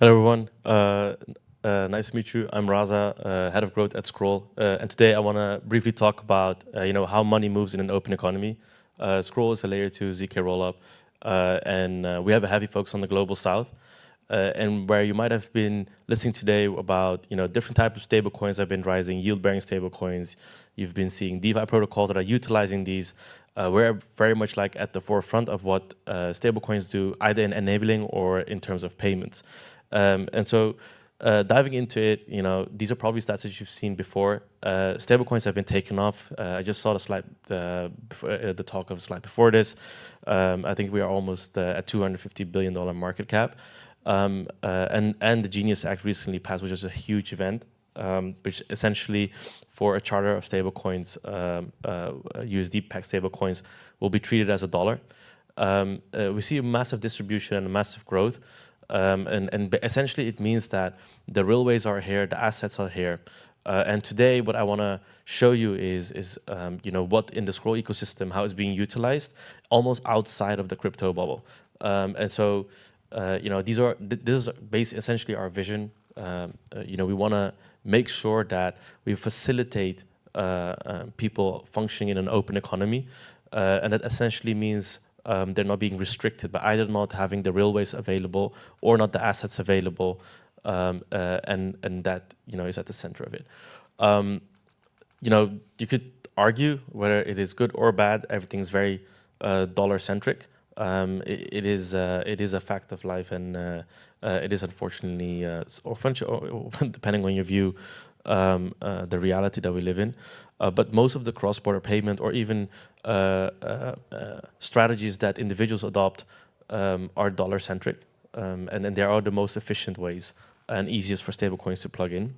Hello, everyone. Nice to meet you. I'm Raza, head of growth at Scroll, and today I want to briefly talk about how money moves in an open economy. Scroll is a layer 2 ZK rollup, and we have a heavy focus on the global south. And where you might have been listening today about different types of stablecoins that have been rising, yield-bearing stablecoins. You've been seeing DeFi protocols that are utilizing these. We're very much like at the forefront of what stablecoins do, either in enabling or in terms of payments. And so diving into it, these are probably stats that you've seen before. Stablecoins have been taken off. I just saw the slide, the talk of the slide before this. I think we are almost at $250 billion market cap. And the Genius Act recently passed, which was a huge event, which essentially for a charter of stablecoins, USD-pegged stablecoins, will be treated as a dollar. We see a massive distribution and a massive growth. And essentially it means that the railways are here, the assets are here. And today what I want to show you is what in the Scroll ecosystem, how it's being utilized almost outside of the crypto bubble. And so this is essentially our vision. We want to make sure that we facilitate people functioning in an open economy. And that essentially means they're not being restricted by either not having the railways available or not the assets available, and that is at the center of it. You could argue whether it is good or bad. Everything's very dollar-centric. It is a fact of life, and it is unfortunately, or depending on your view, the reality that we live in. But most of the cross-border payment or even strategies that individuals adopt are dollar-centric, and they are the most efficient ways and easiest for stablecoins to plug in.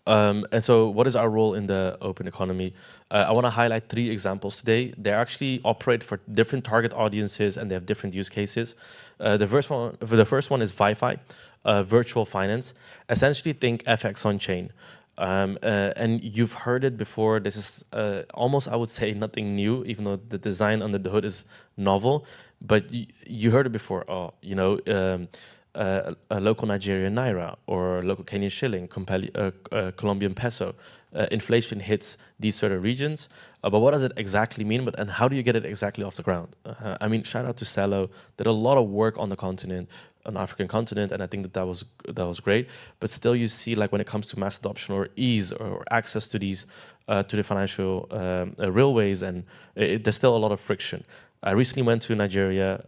And so what is our role in the open economy? I want to highlight 3 examples today. They actually operate for different target audiences and they have different use cases. The first one is ViFi, virtual finance. Essentially think FX on chain. And you've heard it before. This is almost, I would say, nothing new, even though the design under the hood is novel. But you heard it before. A local Nigerian naira or local Kenyan shilling, Colombian peso. Inflation hits these sort of regions. But what does it exactly mean? And how do you get it exactly off the ground? Shout out to Cello. Did a lot of work on the continent, on the African continent, and I think that was great. But still, you see, like when it comes to mass adoption or ease or access to these to the financial railways, and there's still a lot of friction. I recently went to Nigeria,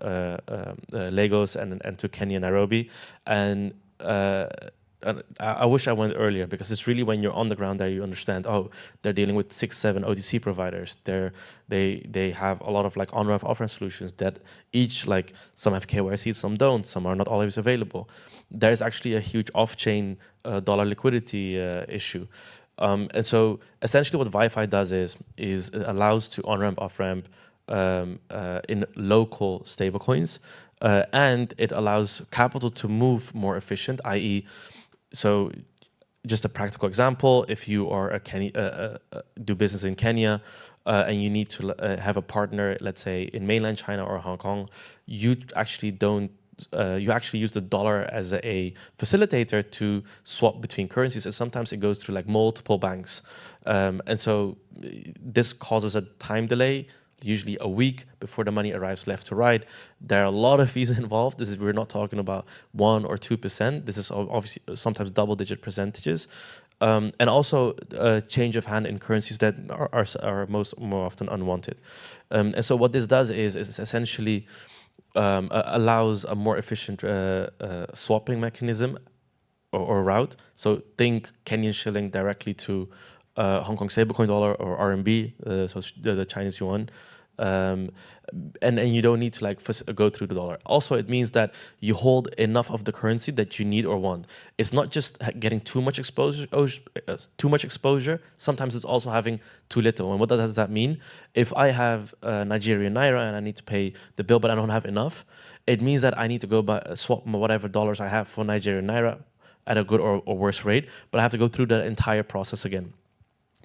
Lagos, and to Kenya, Nairobi, and I wish I went earlier, because it's really when you're on the ground there you understand, oh, they're dealing with 6, 7 OTC providers. They have a lot of like on-ramp off-ramp solutions that each, like, some have KYC, some don't, some are not always available. There's actually a huge off-chain dollar liquidity issue. And so essentially what ViFi does is it allows to on-ramp, off-ramp in local stablecoins, and it allows capital to move more efficient, i.e., so just a practical example, if you are do business in Kenya and you need to have a partner, let's say in mainland China or Hong Kong, you actually use the dollar as a facilitator to swap between currencies, and sometimes it goes through like multiple banks. And so this causes a time delay, usually a week before the money arrives left to right. There are a lot of fees involved. We're not talking about 1 or 2%. This is obviously sometimes double-digit percentages. And also change of hand in currencies that are more often unwanted. And so what this does is essentially allows a more efficient swapping mechanism or route. So think Kenyan shilling directly to Hong Kong stablecoin dollar or RMB, so the Chinese yuan. And you don't need to like go through the dollar. Also, it means that you hold enough of the currency that you need or want. It's not just getting too much exposure. Sometimes it's also having too little. And what does that mean? If I have Nigerian naira and I need to pay the bill, but I don't have enough, it means that I need to go swap whatever dollars I have for Nigerian naira at a good or worse rate, but I have to go through the entire process again.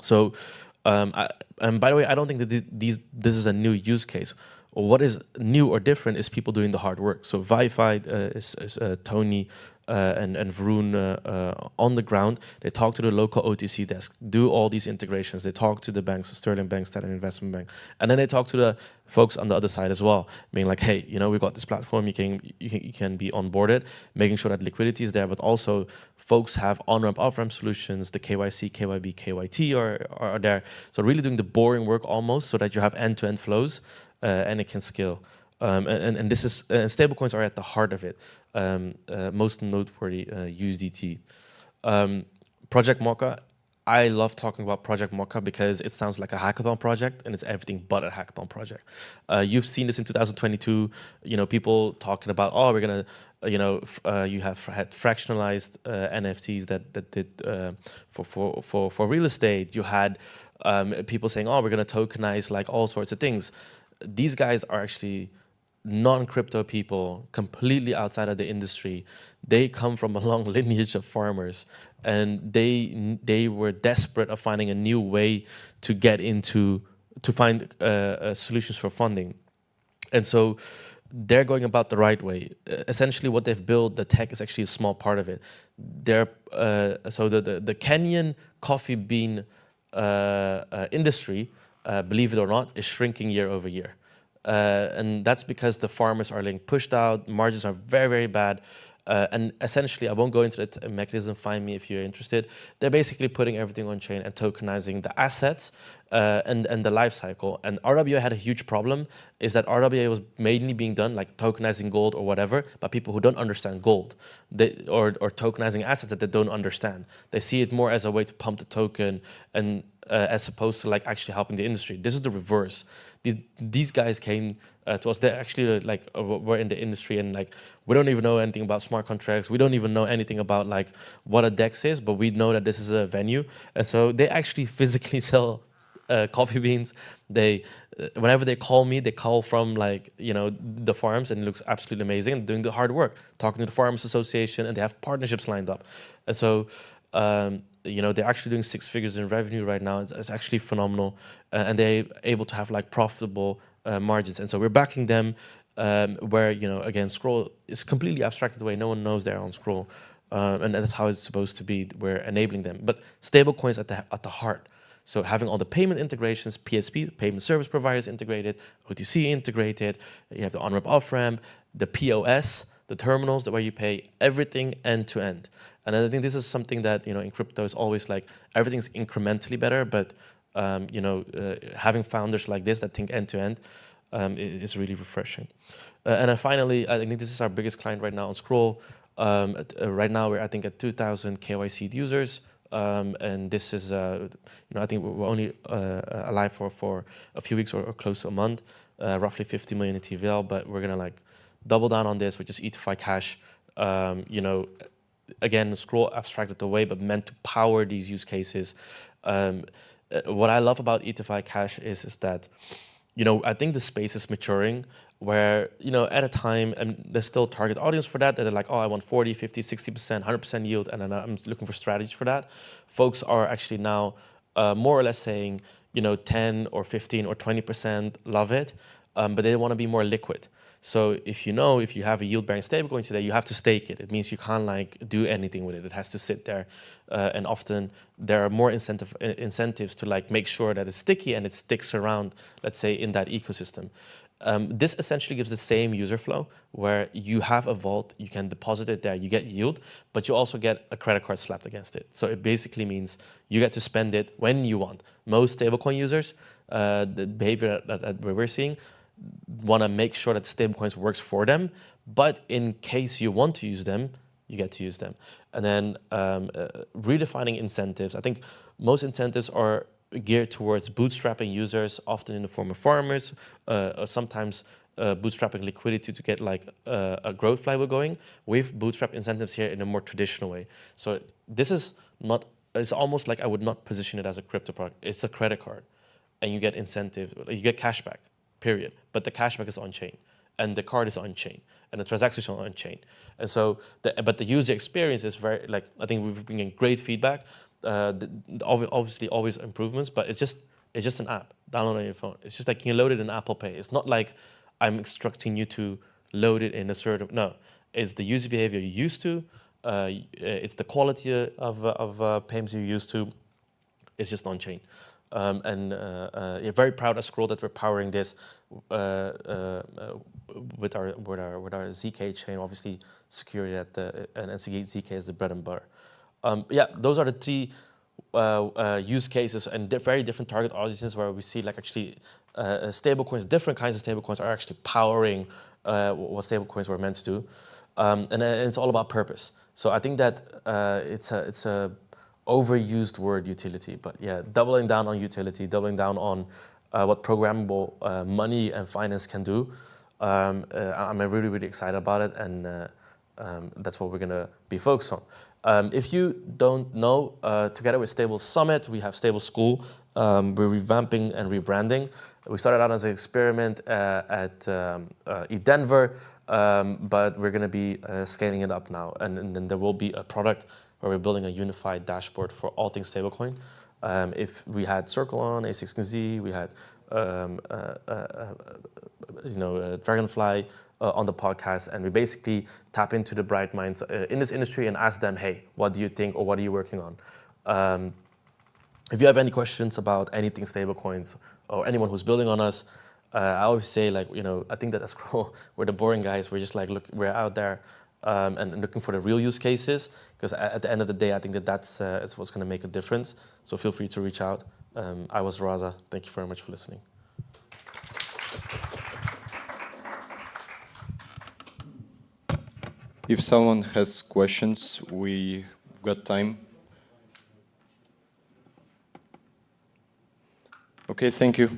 So, and by the way, I don't think that this is a new use case. What is new or different is people doing the hard work. So ViFi is Tony and Varun on the ground. They talk to the local OTC desk, do all these integrations. They talk to the banks, Sterling Bank, Standard Investment Bank, and then they talk to the folks on the other side as well, being like, hey, we've got this platform, you can be onboarded, making sure that liquidity is there, but also folks have on-ramp, off-ramp solutions, the KYC, KYB, KYT are there. So really doing the boring work almost so that you have end-to-end flows and it can scale. And this is stablecoins are at the heart of it. Most noteworthy USDT. Project Mocha. I love talking about Project Mocha because it sounds like a hackathon project and it's everything but a hackathon project. You've seen this in 2022, people talking about, oh, we're gonna, you have had fractionalized NFTs that did for real estate. You had people saying, oh, we're gonna tokenize like all sorts of things. These guys are actually non-crypto people, completely outside of the industry. They come from a long lineage of farmers, and they were desperate of finding a new way to get into, to find solutions for funding. And so they're going about the right way. Essentially what they've built, the tech is actually a small part of it. They're so the Kenyan coffee bean industry, believe it or not, is shrinking year over year. And that's because the farmers are being pushed out, margins are very, very bad. And essentially, I won't go into the mechanism, find me if you're interested. They're basically putting everything on chain and tokenizing the assets and the life cycle. And RWA had a huge problem, is that RWA was mainly being done like tokenizing gold or whatever, by people who don't understand gold, or tokenizing assets that they don't understand. They see it more as a way to pump the token and as opposed to like actually helping the industry. This is the reverse. These guys came to us. They actually were in the industry, and like we don't even know anything about smart contracts. We don't even know anything about like what a DEX is, but we know that this is a venue. And so they actually physically sell coffee beans. They whenever they call me, they call from like the farms, and it looks absolutely amazing. Doing the hard work, talking to the Farmers Association, and they have partnerships lined up. And so they're actually doing 6 figures in revenue right now. It's actually phenomenal, and they're able to have like profitable margins. And so we're backing them. Where again, Scroll is completely abstracted away. No one knows they're on Scroll, and that's how it's supposed to be. We're enabling them, but stablecoins at the heart. So having all the payment integrations, PSP, payment service providers integrated, OTC integrated. You have the on-ramp, off-ramp, the POS, the terminals where you pay everything end to end. And I think this is something that in crypto is always like everything's incrementally better, but having founders like this that think end to end is really refreshing. And then finally, I think this is our biggest client right now on Scroll. Right now we're I think at 2,000 KYC users, and this is I think we're only alive for a few weeks or close to a month, roughly 50 million in TVL, but we're gonna like double down on this with just ETHFI Cash. Again, Scroll abstracted away, but meant to power these use cases. What I love about ETHFI Cash is that, I think the space is maturing where, at a time, and there's still target audience for that. They're like, oh, I want 40, 50, 60%, 100% yield, and then I'm looking for strategies for that. Folks are actually now more or less saying, 10 or 15 or 20% love it, but they want to be more liquid. So if you have a yield-bearing stablecoin today, you have to stake it. It means you can't like do anything with it. It has to sit there, and often there are more incentives to like make sure that it's sticky and it sticks around, let's say, in that ecosystem. This essentially gives the same user flow where you have a vault, you can deposit it there, you get yield, but you also get a credit card slapped against it. So it basically means you get to spend it when you want. Most stablecoin users, the behavior that we're seeing, want to make sure that stablecoins works for them, but in case you want to use them, you get to use them. And then redefining incentives. I think most incentives are geared towards bootstrapping users, often in the form of farmers, or sometimes bootstrapping liquidity to get like a growth flywheel going. We've bootstrap incentives here in a more traditional way. So this is not, it's almost like I would not position it as a crypto product. It's a credit card, and you get incentive, you get cashback. Period. But the cashback is on chain, and the card is on chain, and the transactions are on chain. And so, but the user experience is very like, I think we've been getting great feedback. Obviously, always improvements, but it's just an app. Download on your phone. It's just like you can load it in Apple Pay. It's not like I'm instructing you to load it in a certain. No, it's the user behavior you're used to. it's the quality of payments you're used to. It's just on chain. Yeah, very proud as Scroll that we're powering this with our ZK chain. Obviously, security and ZK is the bread and butter. Yeah, those are the three use cases and very different target audiences where we see like actually stablecoins, different kinds of stablecoins are actually powering what stablecoins were meant to do, and it's all about purpose. So I think that it's a overused word, utility, but yeah, doubling down on utility, doubling down on what programmable money and finance can do. I'm really excited about it, and that's what we're gonna be focused on. If you don't know, together with Stable Summit, we have Stable School. We're revamping and rebranding. We started out as an experiment at eDenver, but we're gonna be scaling it up now, and then there will be a product where we're building a unified dashboard for all things stablecoin. If we had Circle on, A16Z, we had Dragonfly on the podcast, and we basically tap into the bright minds in this industry and ask them, hey, what do you think, or what are you working on? If you have any questions about anything stablecoins or anyone who's building on us, I always say, like, I think that at Scroll, we're the boring guys. We're just like, look, we're out there and looking for the real use cases, because at the end of the day, I think that that's what's going to make a difference. So feel free to reach out. I was Raza. Thank you very much for listening. If someone has questions, we got time. Okay, thank you.